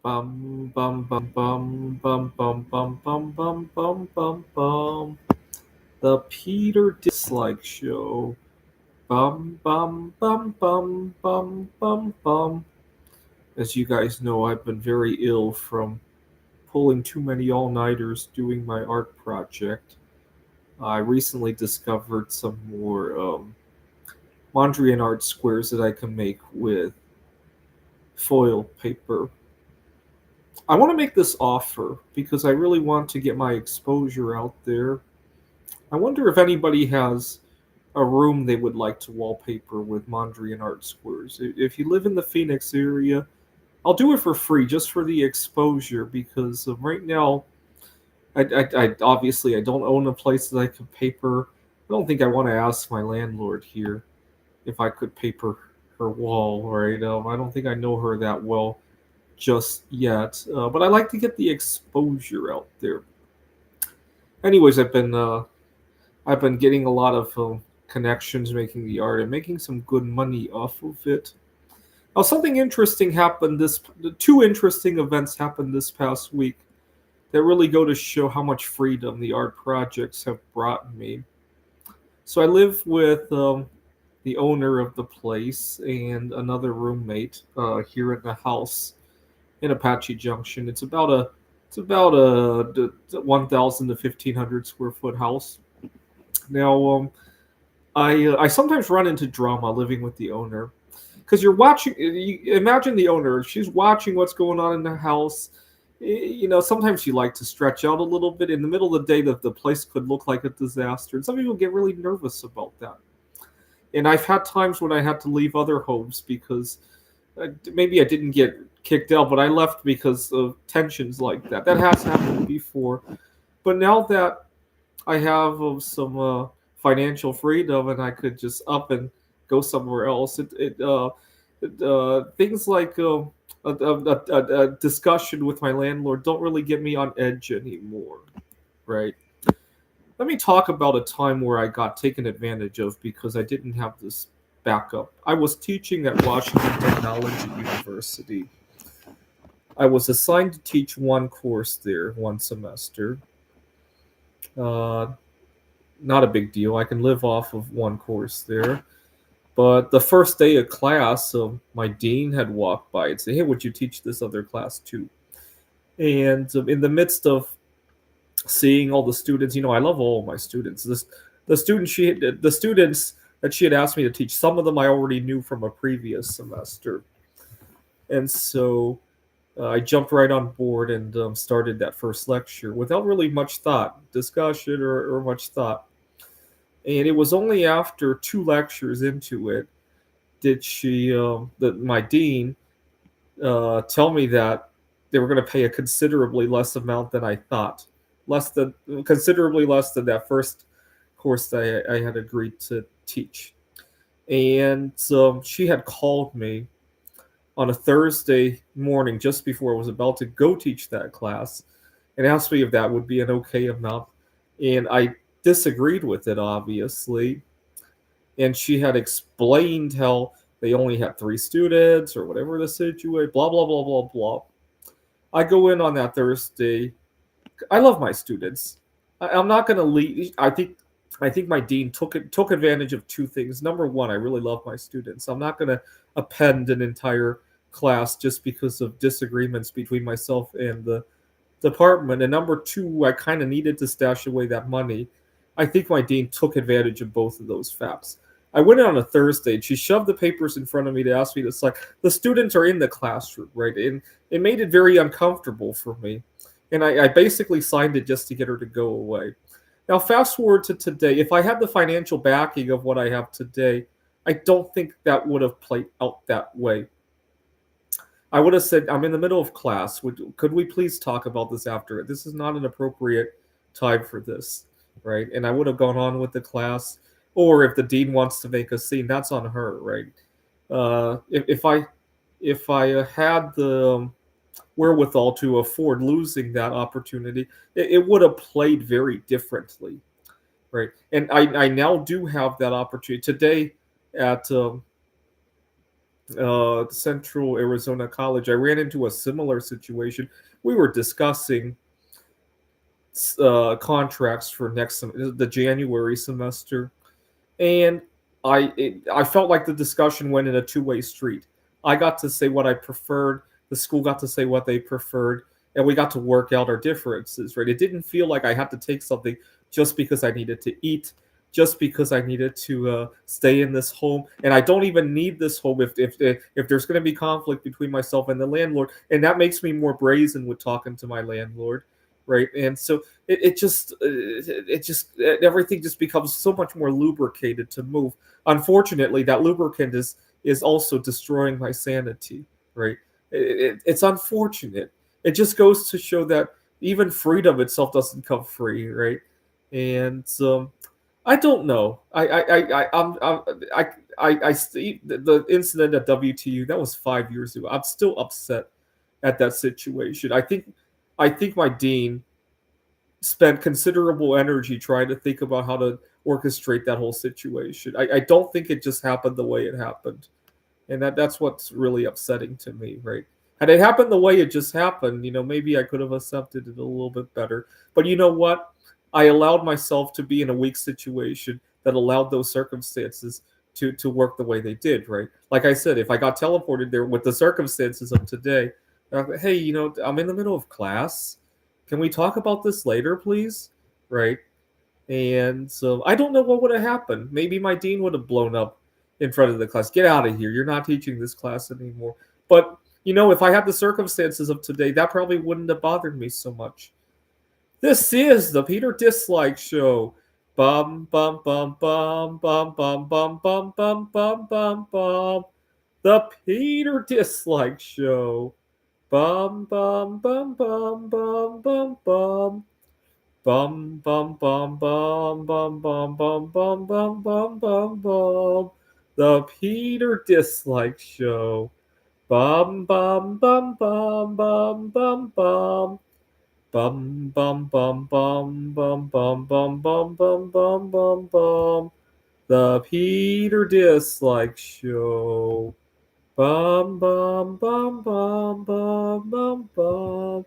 Bum bum bum bum bum bum bum bum bum bum bum bum. The Peter Dislike Show. Bum bum bum bum bum bum bum. As you guys know, I've been very ill from pulling too many all-nighters doing my art project. I recently discovered some more Mondrian art squares that I can make with foil paper. I want to make this offer because I really want to get my exposure out there. I wonder if anybody has a room they would like to wallpaper with Mondrian art squares. If you live in the Phoenix area, I'll do it for free just for the exposure because right now, I obviously I don't own a place that I could paper. I don't think I want to ask my landlord here if I could paper her wall, right? I don't think I know her that well just yet, but I like to get the exposure out there. Anyways, I've been getting a lot of connections making the art and making some good money off of it. Now, something interesting happened this. Two interesting events happened this past week that really go to show how much freedom the art projects have brought me. So I live with the owner of the place and another roommate here in the house in Apache Junction. It's about a 1,000 to 1,500 square foot house. Now, I sometimes run into drama living with the owner because you're watching. You imagine the owner; she's watching what's going on in the house. You know, sometimes you like to stretch out a little bit. In the middle of the day, the place could look like a disaster, and some people get really nervous about that. And I've had times when I had to leave other homes because maybe I didn't get kicked out, but I left because of tensions like that. That has happened before. But now that I have some financial freedom and I could just up and go somewhere else, things like a discussion with my landlord don't really get me on edge anymore, right? Let me talk about a time where I got taken advantage of because I didn't have this backup. I was teaching at Washington Technology University. I was assigned to teach one course there, one semester. Uh, Not a big deal. I can live off of one course there. But the first day of class, my dean had walked by and said, "Hey, would you teach this other class too?" And in the midst of seeing all the students, I love all of my students. The students that she had asked me to teach, some of them I already knew from a previous semester, and so I jumped right on board and started that first lecture without really much thought, discussion, or much thought. And it was only after two lectures into it did my dean, tell me that they were going to pay a considerably less amount than I thought, less than considerably less than that first course that I had agreed to teach. And she had called me on a Thursday morning just before I was about to go teach that class and asked me if that would be an okay amount. And I disagreed with it, obviously. And she had explained how they only had three students or whatever the situation, blah, blah, blah, blah, blah. I go in on that Thursday. I love my students. I'm not going to leave. I think my dean took advantage of two things. Number one, I really love my students. I'm not going to append an entire class just because of disagreements between myself and the department. And number two, I kind of needed to stash away that money. I think my dean took advantage of both of those facts. I went in on a Thursday and she shoved the papers in front of me to ask me to select. The students are in the classroom, right? And it made it very uncomfortable for me. And I basically signed it just to get her to go away. Now, fast forward to today. If I had the financial backing of what I have today, I don't think that would have played out that way. I would have said, I'm in the middle of class. Could we please talk about this after? This is not an appropriate time for this, right? And I would have gone on with the class. Or if the dean wants to make a scene, that's on her, right? If I had the wherewithal to afford losing that opportunity, it would have played very differently, right? And I now do have that opportunity today at Central Arizona College, I ran into a similar situation. We were discussing contracts for the January semester, and I felt like the discussion went in a two-way street. I got to say what I preferred, the school got to say what they preferred, and we got to work out our differences. Right? It didn't feel like I had to take something just because I needed to eat, just because I needed to stay in this home, and I don't even need this home if there's going to be conflict between myself and the landlord, and that makes me more brazen with talking to my landlord. Right, and so everything just becomes so much more lubricated to move. Unfortunately, that lubricant is also destroying my sanity. Right, it's unfortunate. It just goes to show that even freedom itself doesn't come free. Right, and I don't know. I the incident at WTU, that was 5 years ago. I'm still upset at that situation. I think my dean spent considerable energy trying to think about how to orchestrate that whole situation. I don't think it just happened the way it happened, and that's what's really upsetting to me. Right? Had it happened the way it just happened, maybe I could have accepted it a little bit better. But you know what? I allowed myself to be in a weak situation that allowed those circumstances to work the way they did. Right? Like I said, if I got teleported there with the circumstances of today, hey, I'm in the middle of class. Can we talk about this later, please? Right? And so I don't know what would have happened. Maybe my dean would have blown up in front of the class. Get out of here. You're not teaching this class anymore. But, if I had the circumstances of today, that probably wouldn't have bothered me so much. This is the Peter Dislike Show. Bum, bum, bum, bum, bum, bum, bum, bum, bum, bum, bum, bum. The Peter Dislike Show. Bum, bum, bum, bum, bum, bum, bum. Bum bum bum bum bum bum bum bum bum bum bum bum. The Peter Dislike Show. Bum bum bum bum bum bum bum. Bum bum bum bum bum bum bum bum bum bum bum bum. The Peter Dislike Show. Bum bum bum bum bum bum bum.